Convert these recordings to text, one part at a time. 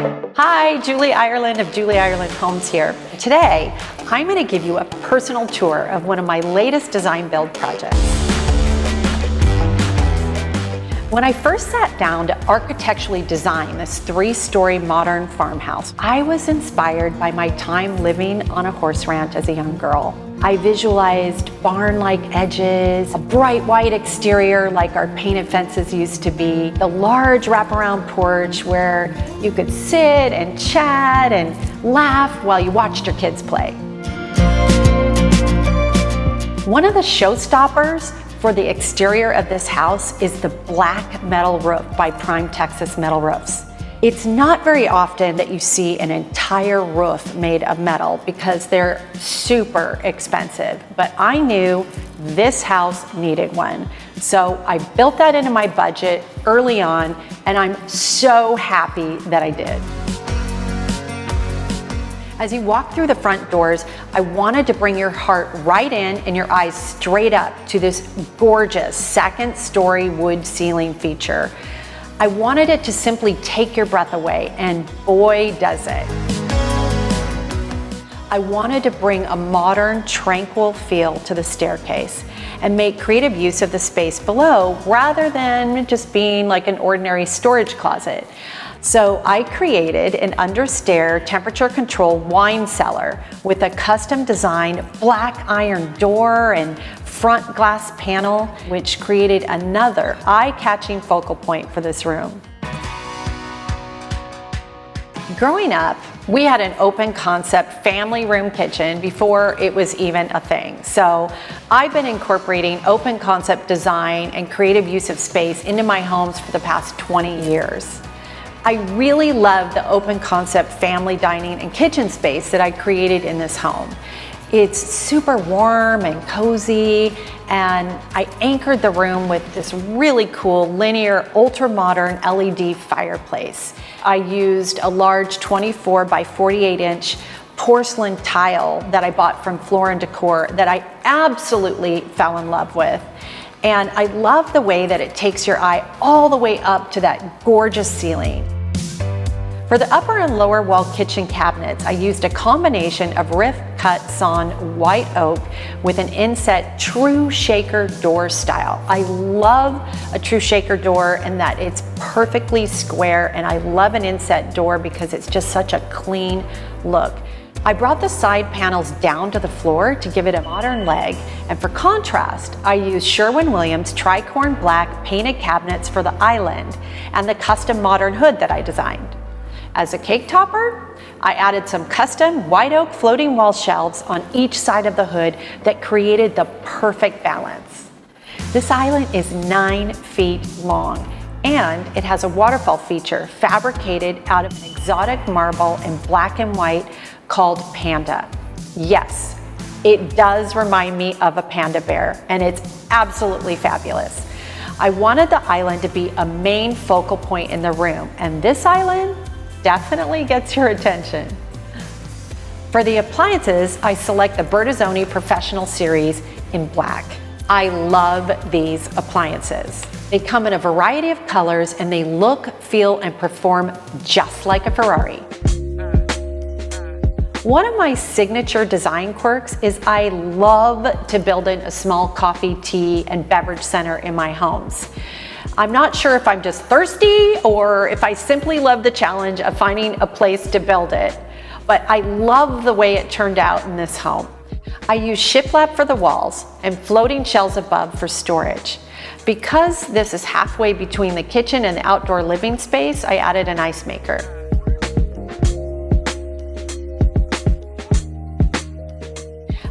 Hi, Julee Ireland of Julee Ireland Homes here. Today, I'm going to give you a personal tour of one of my latest design build projects. When I first sat down to architecturally design this 3-story modern farmhouse, I was inspired by my time living on a horse ranch as a young girl. I visualized barn-like edges, a bright white exterior like our painted fences used to be, the large wraparound porch where you could sit and chat and laugh while you watched your kids play. One of the showstoppers for the exterior of this house is the black metal roof by Prime Texas Metal Roofs. It's not very often that you see an entire roof made of metal because they're super expensive, but I knew this house needed one. So I built that into my budget early on, and I'm so happy that I did. As you walk through the front doors, I wanted to bring your heart right in and your eyes straight up to this gorgeous 2nd-story wood ceiling feature. I wanted it to simply take your breath away, and boy does it. I wanted to bring a modern, tranquil feel to the staircase and make creative use of the space below rather than just being like an ordinary storage closet. So I created an understair temperature-controlled wine cellar with a custom-designed black iron door and front glass panel, which created another eye-catching focal point for this room. Growing up, we had an open concept family room kitchen before it was even a thing. So I've been incorporating open concept design and creative use of space into my homes for the past 20 years. I really love the open concept family dining and kitchen space that I created in this home. It's super warm and cozy, and I anchored the room with this really cool linear ultra-modern LED fireplace. I used a large 24 by 48 inch porcelain tile that I bought from Floor & Decor that I absolutely fell in love with. And I love the way that it takes your eye all the way up to that gorgeous ceiling. For the upper and lower wall kitchen cabinets, I used a combination of rift-cut sawn white oak with an inset true shaker door style. I love a true shaker door in that it's perfectly square, and I love an inset door because it's just such a clean look. I brought the side panels down to the floor to give it a modern leg, and for contrast, I used Sherwin-Williams tricorn black painted cabinets for the island and the custom modern hood that I designed. As a cake topper, I added some custom white oak floating wall shelves on each side of the hood that created the perfect balance. This island is 9 feet long, and it has a waterfall feature fabricated out of an exotic marble in black and white called Panda. Yes, it does remind me of a panda bear, and it's absolutely fabulous. I wanted the island to be a main focal point in the room, and this island definitely gets your attention. For the appliances, I select the Bertazzoni Professional Series in black. I love these appliances. They come in a variety of colors, and they look, feel, and perform just like a Ferrari. One of my signature design quirks is I love to build in a small coffee, tea, and beverage center in my homes. I'm not sure if I'm just thirsty or if I simply love the challenge of finding a place to build it, but I love the way it turned out in this home. I use shiplap for the walls and floating shelves above for storage. Because this is halfway between the kitchen and the outdoor living space, I added an ice maker.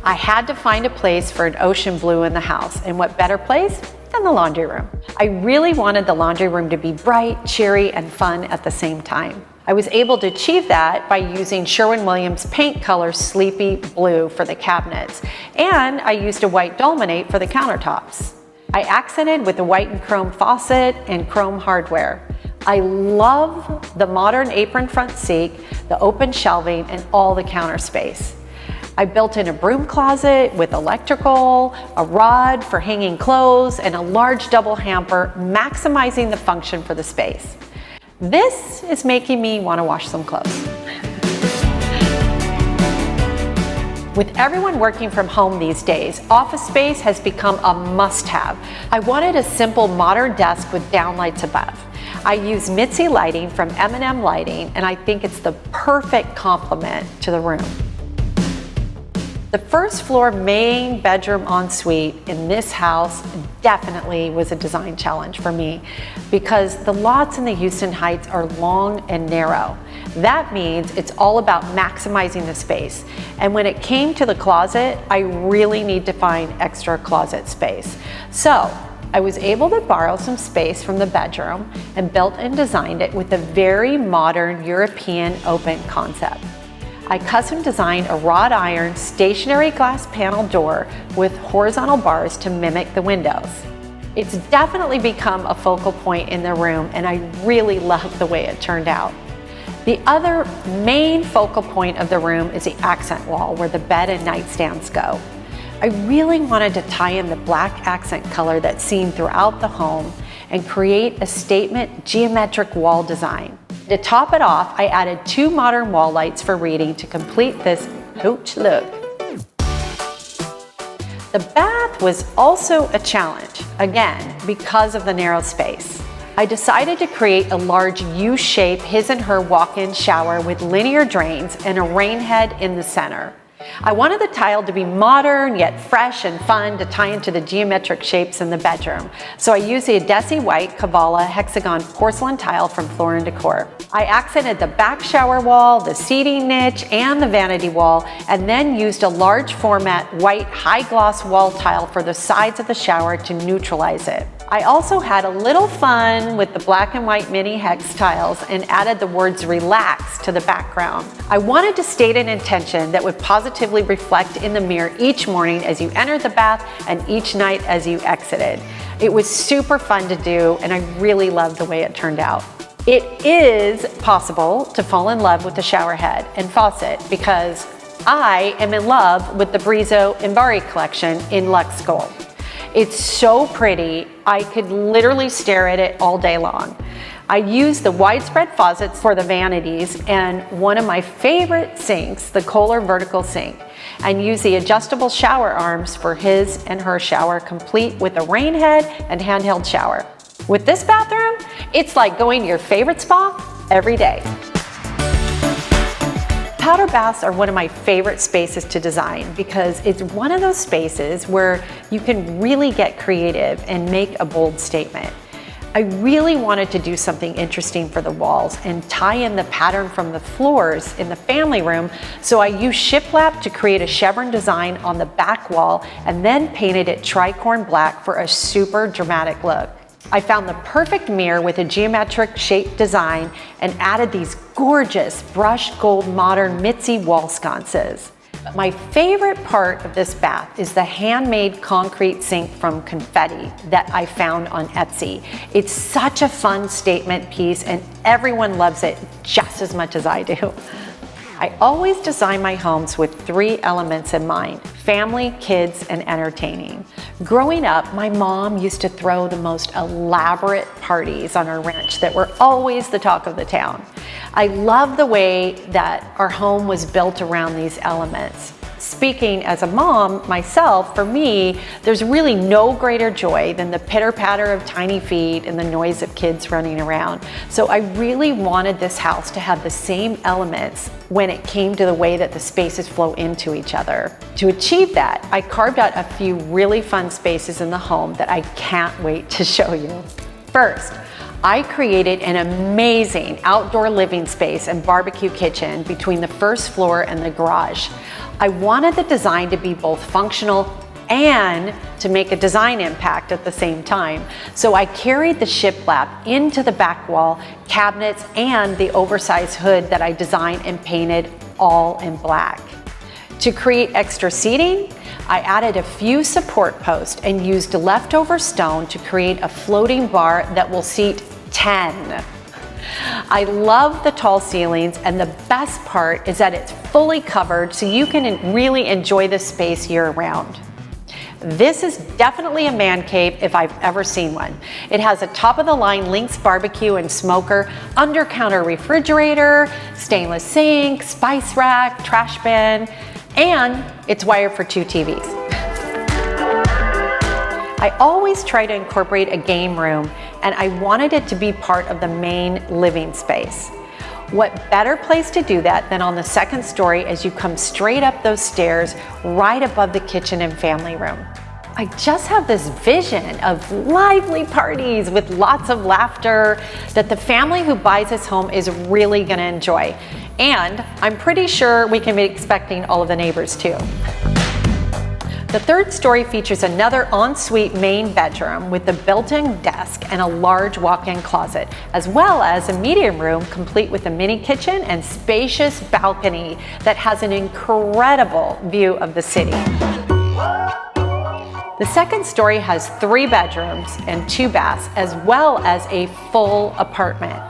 I had to find a place for an ocean blue in the house, and what better place than the laundry room. I really wanted the laundry room to be bright, cheery, and fun at the same time. I was able to achieve that by using Sherwin-Williams paint color Sleepy Blue for the cabinets, and I used a white Dolminate for the countertops. I accented with the white and chrome faucet and chrome hardware. I love the modern apron front sink, the open shelving, and all the counter space. I built in a broom closet with electrical, a rod for hanging clothes, and a large double hamper, maximizing the function for the space. This is making me want to wash some clothes. With everyone working from home these days, office space has become a must-have. I wanted a simple modern desk with downlights above. I use Mitzi lighting from M&M Lighting, and I think it's the perfect complement to the room. The first floor main bedroom ensuite in this house definitely was a design challenge for me because the lots in the Houston Heights are long and narrow. That means it's all about maximizing the space. And when it came to the closet, I really need to find extra closet space. So I was able to borrow some space from the bedroom and built and designed it with a very modern European open concept. I custom designed a wrought iron stationary glass panel door with horizontal bars to mimic the windows. It's definitely become a focal point in the room, and I really love the way it turned out. The other main focal point of the room is the accent wall where the bed and nightstands go. I really wanted to tie in the black accent color that's seen throughout the home and create a statement geometric wall design. To top it off, I added 2 modern wall lights for reading to complete this hooch look. The bath was also a challenge, again, because of the narrow space. I decided to create a large U-shaped his and her walk-in shower with linear drains and a rain head in the center. I wanted the tile to be modern yet fresh and fun to tie into the geometric shapes in the bedroom. So I used the Adesi White Kavala hexagon porcelain tile from Floor & Decor. I accented the back shower wall, the seating niche, and the vanity wall, and then used a large format white high gloss wall tile for the sides of the shower to neutralize it. I also had a little fun with the black and white mini hex tiles and added the words relax to the background. I wanted to state an intention that would positively reflect in the mirror each morning as you entered the bath and each night as you exited. It was super fun to do, and I really loved the way it turned out. It is possible to fall in love with the shower head and faucet because I am in love with the Brizo Imbari collection in Luxe Gold. It's so pretty, I could literally stare at it all day long. I use the widespread faucets for the vanities and one of my favorite sinks, the Kohler vertical sink, and use the adjustable shower arms for his and her shower, complete with a rain head and handheld shower. With this bathroom, it's like going to your favorite spa every day. Powder baths are one of my favorite spaces to design because it's one of those spaces where you can really get creative and make a bold statement. I really wanted to do something interesting for the walls and tie in the pattern from the floors in the family room, so I used shiplap to create a chevron design on the back wall and then painted it tricorn black for a super dramatic look. I found the perfect mirror with a geometric shaped design and added these gorgeous brushed gold modern Mitzi wall sconces. My favorite part of this bath is the handmade concrete sink from Confetti that I found on Etsy. It's such a fun statement piece and everyone loves it just as much as I do. I always design my homes with 3 elements in mind: family, kids, and entertaining. Growing up, my mom used to throw the most elaborate parties on our ranch that were always the talk of the town. I love the way that our home was built around these elements. Speaking as a mom myself, for me, there's really no greater joy than the pitter-patter of tiny feet and the noise of kids running around. So I really wanted this house to have the same elements when it came to the way that the spaces flow into each other. To achieve that, I carved out a few really fun spaces in the home that I can't wait to show you. First, I created an amazing outdoor living space and barbecue kitchen between the first floor and the garage. I wanted the design to be both functional and to make a design impact at the same time. So I carried the shiplap into the back wall, cabinets, and the oversized hood that I designed and painted all in black. To create extra seating, I added a few support posts and used leftover stone to create a floating bar that will seat 10. I love the tall ceilings, and the best part is that it's fully covered so you can really enjoy the space year round. This is definitely a man cave if I've ever seen one. It has a top-of-the-line Lynx barbecue and smoker, under-counter refrigerator, stainless sink, spice rack, trash bin, and it's wired for 2 TVs. I always try to incorporate a game room, and I wanted it to be part of the main living space. What better place to do that than on the 2nd story as you come straight up those stairs right above the kitchen and family room. I just have this vision of lively parties with lots of laughter that the family who buys this home is really going to enjoy. And I'm pretty sure we can be expecting all of the neighbors too. The 3rd story features another ensuite main bedroom with a built-in desk and a large walk-in closet, as well as a medium room complete with a mini kitchen and spacious balcony that has an incredible view of the city. The 2nd story has 3 bedrooms and 2 baths, as well as a full apartment.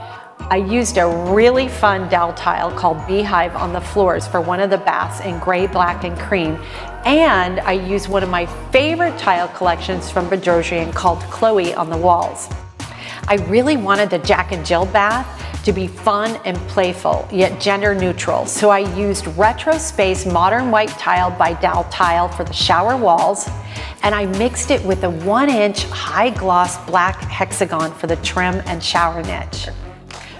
I used a really fun dowel tile called Beehive on the floors for one of the baths in gray, black, and cream. And I used one of my favorite tile collections from Bedrosian called Chloe on the walls. I really wanted the Jack and Jill bath to be fun and playful, yet gender neutral. So I used Retro Space Modern White Tile by Dowel Tile for the shower walls, and I mixed it with a 1-inch high gloss black hexagon for the trim and shower niche.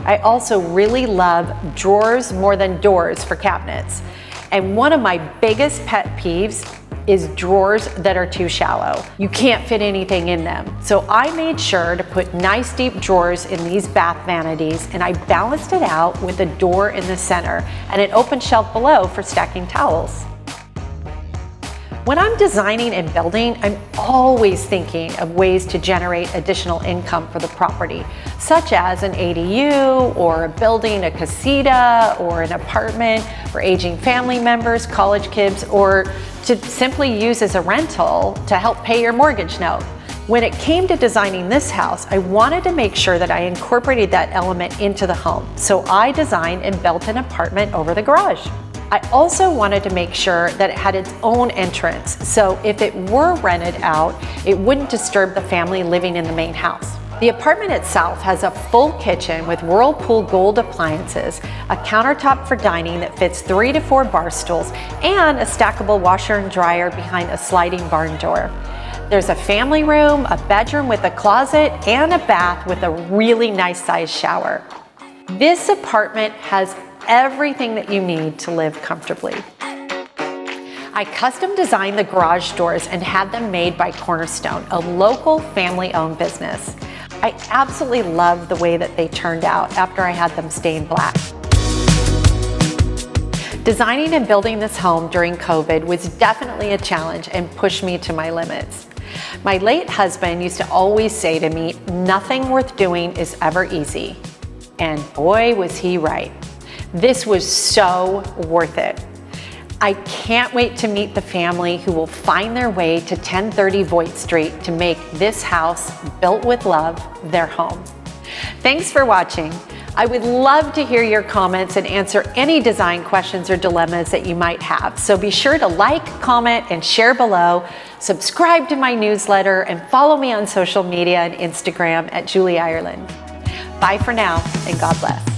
I also really love drawers more than doors for cabinets. And one of my biggest pet peeves is drawers that are too shallow. You can't fit anything in them. So I made sure to put nice deep drawers in these bath vanities, and I balanced it out with a door in the center and an open shelf below for stacking towels. When I'm designing and building, I'm always thinking of ways to generate additional income for the property, such as an ADU or a building, a casita or an apartment for aging family members, college kids, or to simply use as a rental to help pay your mortgage note. When it came to designing this house, I wanted to make sure that I incorporated that element into the home. So I designed and built an apartment over the garage. I also wanted to make sure that it had its own entrance, so if it were rented out, it wouldn't disturb the family living in the main house. The apartment itself has a full kitchen with Whirlpool Gold appliances, a countertop for dining that fits 3 to 4 bar stools, and a stackable washer and dryer behind a sliding barn door. There's a family room, a bedroom with a closet, and a bath with a really nice sized shower. This apartment has everything that you need to live comfortably. I custom designed the garage doors and had them made by Cornerstone, a local family-owned business. I absolutely love the way that they turned out after I had them stained black. Designing and building this home during COVID was definitely a challenge and pushed me to my limits. My late husband used to always say to me, "Nothing worth doing is ever easy." And boy, was he right. This was so worth it. I can't wait to meet the family who will find their way to 1030 Voigt Street to make this house, built with love, their home. Thanks for watching. I would love to hear your comments and answer any design questions or dilemmas that you might have. So be sure to like, comment, and share below. Subscribe to my newsletter and follow me on social media and Instagram at Julee Ireland. Bye for now, and God bless.